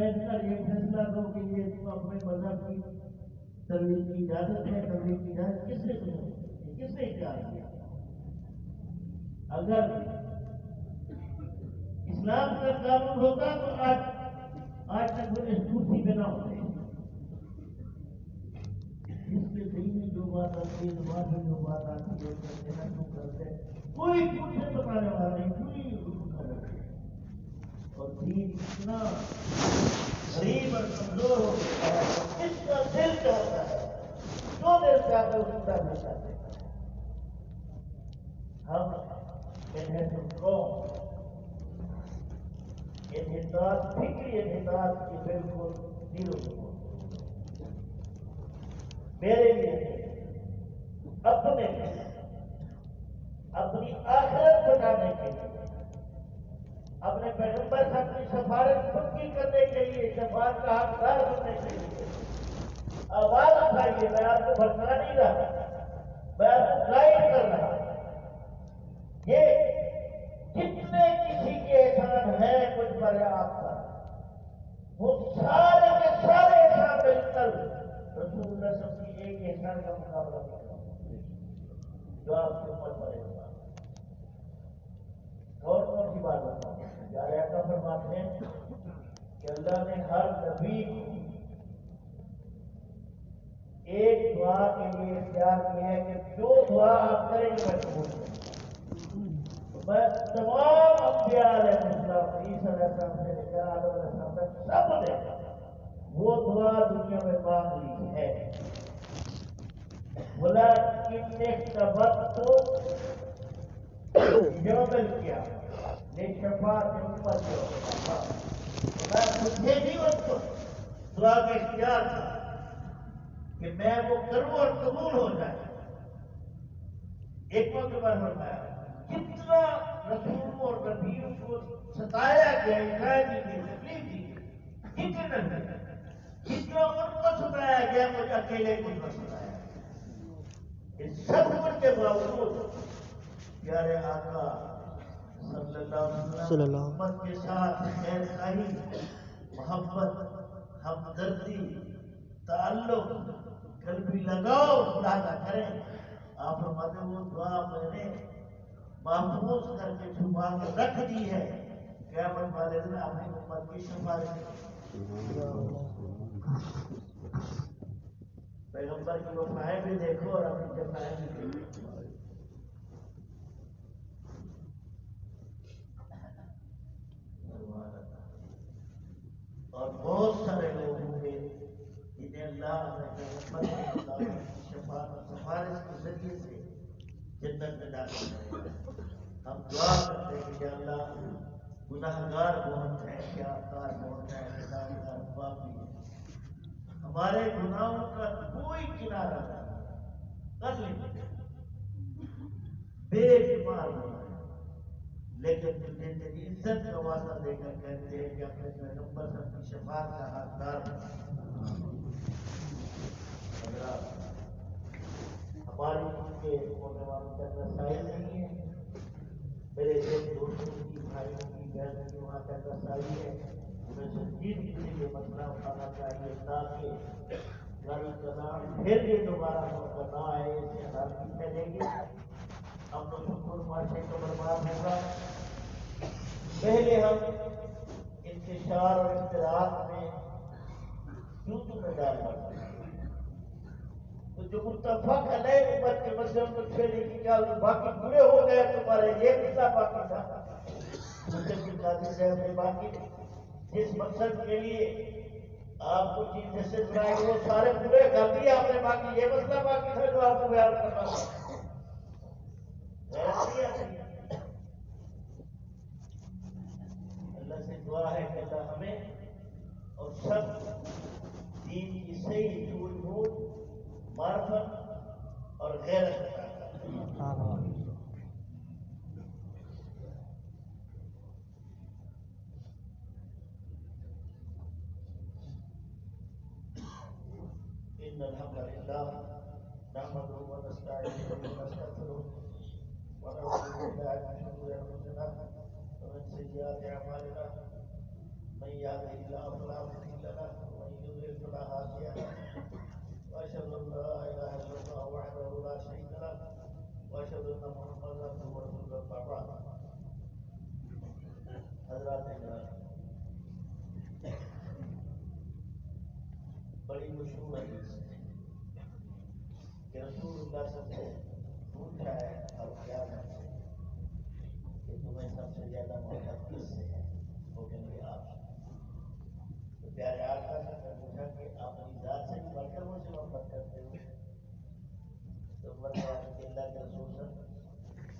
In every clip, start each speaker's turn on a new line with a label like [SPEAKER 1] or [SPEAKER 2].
[SPEAKER 1] بیٹھ کر یہ فیصلہ دو کہ یہ تم اپنے مذہب کی تبلیغ کی اجازت ہے، تبلیغ کی اجازت کس نے تمہیں کس نے اختیار کیا؟ اگر اسلام کا قانون ہوتا تو آج تک وہ اس کرسی پہ نہ ہوتے. جس کے دل میں جو بات آتی ہے، زبان میں جو بات آتی ہے، کرتے ہیں تو کرتے ہیں. کوئی کچھ بتانے والا نہیں، کوئی اور دین اتنا غریب اور کمزور ہو گیا ہے. جس کا دل چاہتا ہے، جو دل چاہتا ہے اس کا دل چاہتے ہیں. ہم انہیں تم کو انحطاط فکری انحطاط کی بالکل زیرو میرے لیے اپنے اپنی آخرت بچانے کے لیے، اپنے پیغمبر سے اپنی سفارت پکی کرنے کے لیے، شفاعت کا حقدار بننے کے لیے آواز اٹھائیے. میں آپ کو بھٹکا نہیں رہا، میں آپ کو گائیڈ کر رہا. یہ جتنے کسی کے احسان ہیں کچھ پر آپ پر، وہ سارے کے سارے احسان مل کر رسول اللہ صلی اللہ علیہ وسلم کی ایک احسان کا مقابلہ نہیں کر جو آپ کے اوپر پڑے گا. اور کون سی بات بتاؤں؟ کا فرماتے ہیں کہ اللہ نے ہر نبی کو ایک دعا کے لیے اختیار کیا ہے کہ جو دعا آپ کریں گے میں قبول کروں. میں تمام انبیاء علیہ السلام، عیسیٰ علیہ السلام سے لے کر آدم علیہ السلام تک سب نے وہ دعا دنیا میں مانگ لی ہے. بولا کا وقت یوم القیامہ لے شفاعت امت یوم القیامہ. میں مجھے بھی اس کو دعا کا اختیار تھا کہ میں وہ کروں اور قبول ہو جائے. ایک وقت پر فرمایا کتنا رسولوں اور نبیوں کو ستایا گیا، اٹھایا دی گئی، تکلیف دی گئی، کتنا ان کو ستایا گیا، مجھے اکیلے کو نہ ستایا. اس سب کچھ کے باوجود پیارے آقا صلی اللہ علیہ وسلم امت کے ساتھ خیر خواہی، محبت، ہمدردی، تعلق، قلبی لگاؤ خدا کا کریں. آپ فرماتے وہ دعا میں نے محفوظ کر کے چھپا کے رکھ دی ہے، قیامت والے دن اپنی امت کی سفارش. پیغمبر کی وفائیں بھی دیکھو اور اپنی جفائیں بھی دیکھو. اور بہت سارے لوگ ہوں گے جنہیں اللہ اپنے پیغمبر کی شفاعت اور سفارش کے ذریعے سے جنت میں داخل کرے گا. ہم دعا کرتے ہیں کہ اللہ گناہگار بہت ہے، خیالکار بہت ہے، ہدایتکار پاپی ہے، ہمارے گناہوں کا کوئی کنارہ نہیں کر لیتے بے شمار گناہ، لیکن تجھے تیری عزت کا واسطہ دے کر کہتے ہیں کہ اپنے پیغمبر سے اپنی شفاعت کا حقدار ہماری کے ہونے والوں کا رسائی نہیں ہے. میرے دوستوں کی، بھائیوں کی، بہنوں کی وہاں تک رسائی ہے. انہیں سنجیدگی سے یہ مسئلہ اٹھانا چاہیے تاکہ پھر یہ دوبارہ موقع نہ آئے، اس سے حالتی پھیلے گی، امن و سکون معاشرے کا برباد ہوگا. پہلے ہم انتشار اور اشتراک میں کیوں تمہیں ڈال پڑتے ہیں؟ تو جو متفق علیہ امت کے مسئلے کو چھیڑنے کی کیا باقی پورے ہو گئے تمہارے یہ مسئلہ باقی تھا. باقی جس مقصد کے لیے آپ کو چیزیں سے سنائیں وہ سارے پورے کر دیے آپ نے، باقی یہ مسئلہ باقی تھا جو آپ کو بیان کرنا تھا. اللہ سے دعا ہے کہ اللہ ہمیں اور سب دین کی صحیح جھوٹ بوجھ، معرفت اور غیرت عطا کرے. إن الحمد لله نحمده ونستعينه ونستغفره ونعوذ بالله من شرور أنفسنا ومن سيئات أعمالنا من يهده الله فلا مضل له ومن يضلل فلا هادي له واشهد ان لا اله الا الله وحده لا شريك له واشهد ان محمدا عبده ورسوله اما بعد. حضرات کرام، بڑی مشہور حدیث ہے کہ رسول اللہ صلی اللہ علیہ وسلم پوچھا ہے اب کیا سے کہ تمہیں سب سے زیادہ محبت کس سے ہے؟ وہ کہیں گے آپ سے. تو پیارے آقا سے میں پوچھا کہ اپنی ذات سے بھی بڑھ کر مجھ سے محبت کرتے ہو؟ تو فرمایا کہ اللہ کے رسول صلی اللہ علیہ وسلم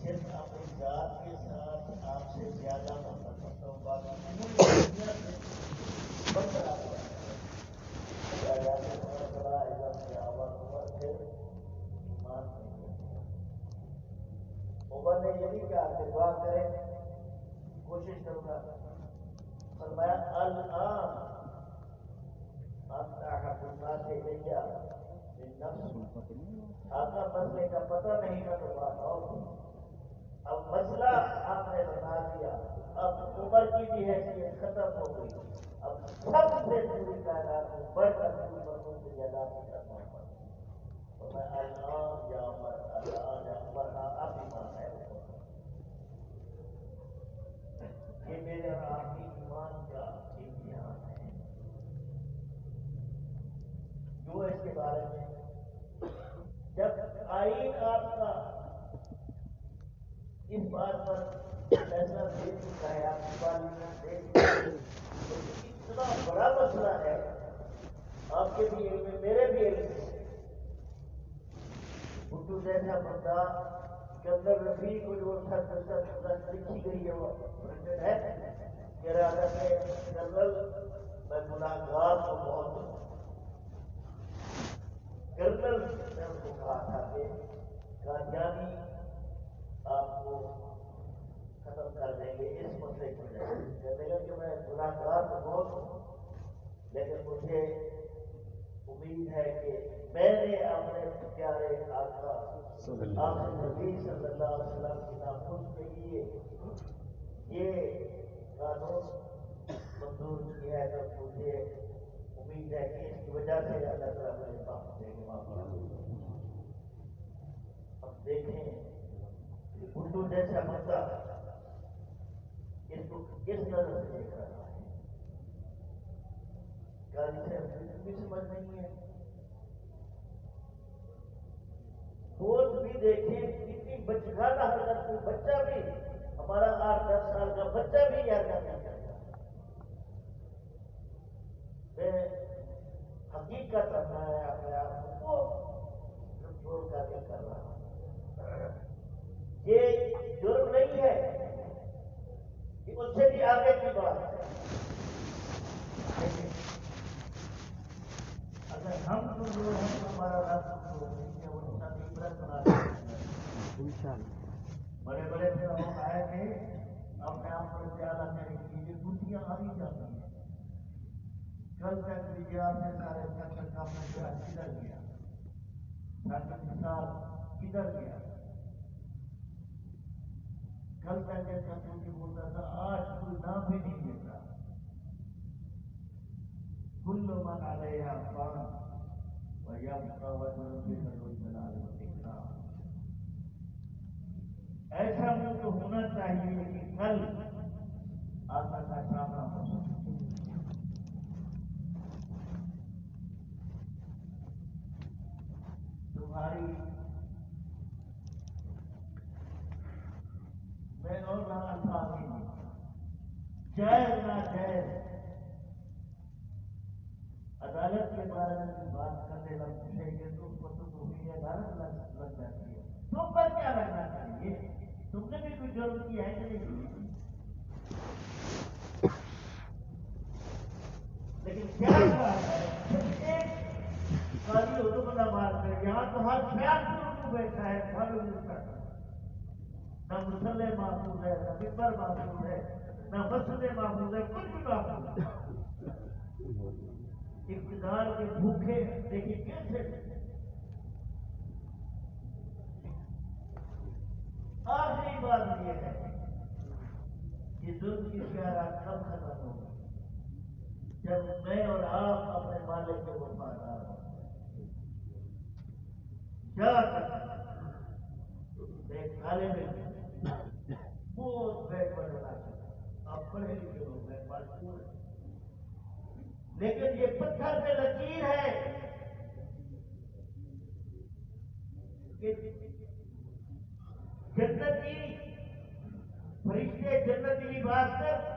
[SPEAKER 1] صرف اپنی ذات کے ساتھ آپ سے زیادہ محبت کرتا ہوں، باقی دنیا سے بڑھ کر آپ کو عمر نے یہ بھی کہا کہ دعا کریں، کوشش کروں گا. فرمایا الآن انت احب الناس الی من نفسی. آقا مسئلے کا پتہ نہیں تھا تو بات اور تھی، اب مسئلہ آپ نے بتا دیا، اب عمر کی بھی حیثیت ختم ہو گئی. اب سب سے پوری کائنات میں بڑھ کر پوری مردوں سے زیادہ آپ کی طرف محبت. تو میں الآن یا عمر، الآن یا عمر، آپ ایمان ہے. یہ میرے اور آپ کی ایمان کا امتحان ہے. جو اس کے بارے میں جب آئین آپ کا اس بات پر فیصلہ دے چکا ہے، آپ کی پارلیمنٹ دے چکا ہے، تو اتنا بڑا مسئلہ ہے، آپ کے بھی علم میں میرے بھی علم میں. بھٹو جیسا بندہ جنرل رفیع کو جو لکھی گئی ہے وہ پرنٹڈ ہے کہ راجا کے جنرل میں گناہگار کو بہت کرنل نے ان کو کہا تھا کہ قادیانی آپ کو ختم کر دیں گے اس مسئلے کی وجہ سے. کہتے ہیں کہ میں گناہگار تو بہت ہوں، لیکن مجھے امید ہے کہ میں نے اپنے پیارے آقا آخر نبی صلی اللہ علیہ وسلم کی ناموس کے لیے یہ قانون منظور کیا ہے، تو مجھے امید ہے کہ اس کی وجہ سے اللہ تعالیٰ مجھے معاف دیں گے. اب دیکھیں کہ بھٹو جیسا بندہ اس کو کس نظر سے دیکھ رہا ہے. گاڑی سے بھی سمجھ نہیں ہے. سوچ بھی دیکھیں کتنی بچگانہ حرکت کو بچہ بھی، ہمارا 8-10 سال کا بچہ بھی یہ حرکت نہیں کرتا. میں حقیقت میں اپنے آپ کو کنٹرول کر کے کر رہا ہوں. یہ جرم نہیں ہے، یہ اس سے بھی آگے کی بات ہے. اگر ہم کمزور ہیں تو ہمارا رب کمزور نہیں ہے، وہ سب عبرت بنا دیں. بڑے بڑے فرعون آئے تھے اپنے آپ کو زیادہ کرنے کے لیے، گٹیاں آ ہی جاتی ہیں. کل تک وجیات سے سارے تک کا مسئلہ کدھر گیا، تاکہ مثال کدھر گیا. کل تک جیسا کچھ بولتا تھا، آج کوئی نام بھی نہیں لیتا. کل من علیہا فان ویبقى وجه ربک ذو الجلال والاکرام. ایسا منہ تو ہونا چاہیے کہ کل آقا کا سامنا ہو سکے. تمہاری میں اور نہ الفاظ ہی نہیں، جائز ناجائز عدالت کے بارے میں کوئی بات کرنے لگ پوچھے کہ تم کو تو توہین عدالت لگ جاتی ہے. تم پر کیا لگنا چاہیے؟ تم نے بھی کوئی جرم کیا ہے کہ نہیں؟ لیکن کیا ہوا ہے ایک قاضی حکم نہ مار کر یہاں تو ہر خیال سے اردو بیٹھا ہے. نہ مسلح محفوظ ہے، نہ ممبر محفوظ ہے، نہ مسجد محفوظ ہے، کچھ بھی محفوظ ہے. اقتدار کے بھوکے دیکھیے کیسے. آخری بات یہ ہے کہ ظلم کی پیارا کب ختم ہوگی. جب میں اور آپ اپنے مالک کے وفادار ہوتے ہیں. کیا کرنا ایک طالب علم بہت بیٹھ پر بنا آپ پڑھے لکھے لوگ ہیں مجبور ہیں، لیکن یہ پتھر پہ لکیر ہے کہ جنتی فرشتے جنتی لباس کر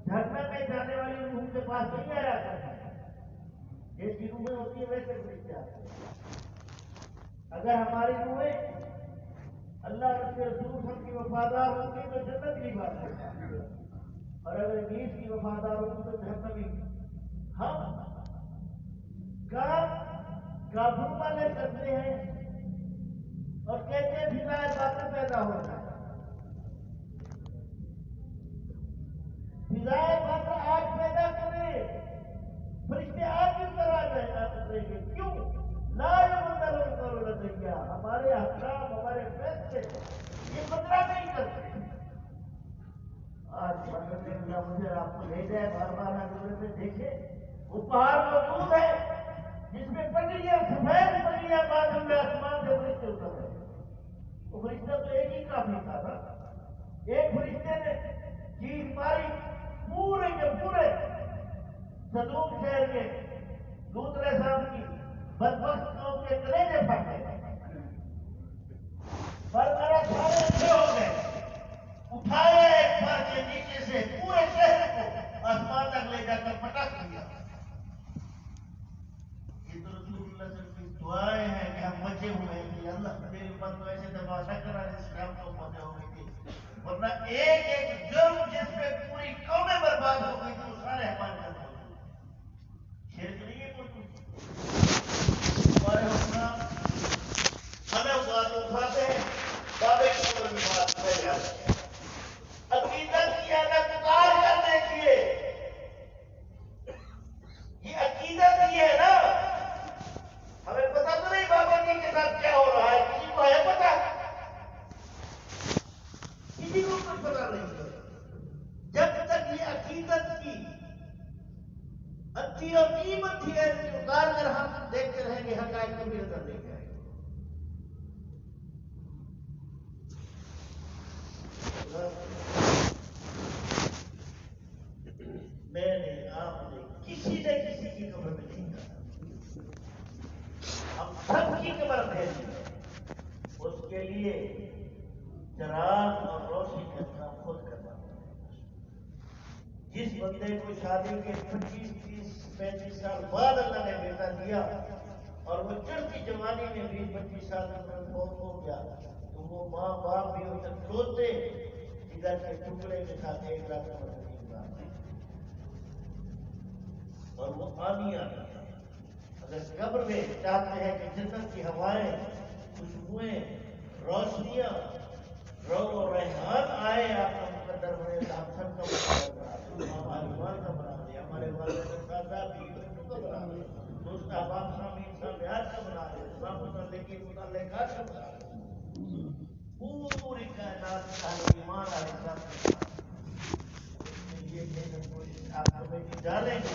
[SPEAKER 1] جہنم میں جانے والی روح کے پاس نہیں آیا کرتے، جیسی روحیں ہوتی ہیں ویسے فرشتے آتے ہیں. اگر ہماری روحیں اللہ کے رسول سب کی وفادار ہوتی تو جنت کی بات ہے، اور اگر ابلیس کی وفادار ہوتی تو جہنمی. ہم کام کافروں والے کرتے ہیں اور کہتے ہیں فضائے باتیں پیدا ہو جائے. فضائے باتیں آج پیدا کرے، فرشتے آج بھی کرا جائے گے. کیوں؟ لا یبدل القول لدی، ہمارے احکام ہمارے فیصلے یہ بدلا نہیں کرتے. آج بدلنے کا مجھے آپ کو لے جائے بار بار نظر سے دیکھے، وہ پہاڑ موجود ہے جس میں پٹریاں سفید پٹریاں بادل میں آسمان سے فرشتے اتر رہے. وہ فرشتہ تو ایک ہی کافی تھا نا. ایک فرشتے نے چیز ماری، پورے کے پورے صدوق شہر کے لوط علیہ السلام کی بدبخت قوم کے کلیجے پھٹ گئے، پر میرا سارے اچھے ہو گئے. اٹھایا ایک پر کے نیچے سے پورے شہر کو آسمان تک لے جا کر پٹک دیا. یہ تو رسول اللہ صلی اللہ علیہ وسلم کی دعائیں ہیں کہ ہم بچے ہوئے ہیں کہ اللہ تیری امت کو ایسے تباہ نہ کرا جس سے ہم کو موتیں ہو گئی تھی، ورنہ ایک ایک جرم جس میں پوری قومیں برباد ہو گئی تھی وہ سارے ہمارے گھر موجود. شرک نہیں ہے موجود. ہمارے حکمران ہمیں بات اٹھاتے ہیں، بابے کی قبر میں بات پہ جاتے ہیں عقیدت کی انکار کرنے کیے. یہ عقیدت ہی ہے نا. ہمیں پتا تو نہیں بابا جی کے ساتھ کیا ہو رہا ہے، کسی کو ہے پتا؟ کسی کو کچھ پتا نہیں ہے. جب تک یہ عقیدت کی اچھی اور قیمت ہی ہے اتار کر ہم دیکھتے رہیں گے، حقائق کو بھی نظر نہیں آئے گا. میں نے آپ نے کسی نے کسی کی قبر میں نہیں جانا. ہم سب کی قبر بھیجیں، اس کے لیے چراغ اور روشنی کا کام خود کرنا پڑے گا. جس بندے کو شادی کے 25 30 35 سال بعد اللہ نے بیٹا دیا اور وہ چڑھتی جوانی میں 20 25 سال میں فوت ہو گیا تو وہ ماں باپ بھی اسے روتے جگر کے ٹکڑے کے ساتھ 1 لاکھ اور وہ آنی آنی ہے. اگر قبر میں چاہتے ہیں کہ جنت کی ہوائیں، خوشبوئیں، روشنیاں، رو و ریحان آئے آپ کا مقدر بنے تو ہم سب کا مقدر بنا دیں. ہمارے ایمان کا بنا دیں، ہمارے والد صاحب بھی بچوں کا بنا دیں، دوست احباب شامل سامیات کا بنا دیں، امام متعلقین متعلقات کا بنا دیں. پوری کائنات کا ایمان علیہ السلام کے لیے کوشش آپ سمجھ ڈالیں گے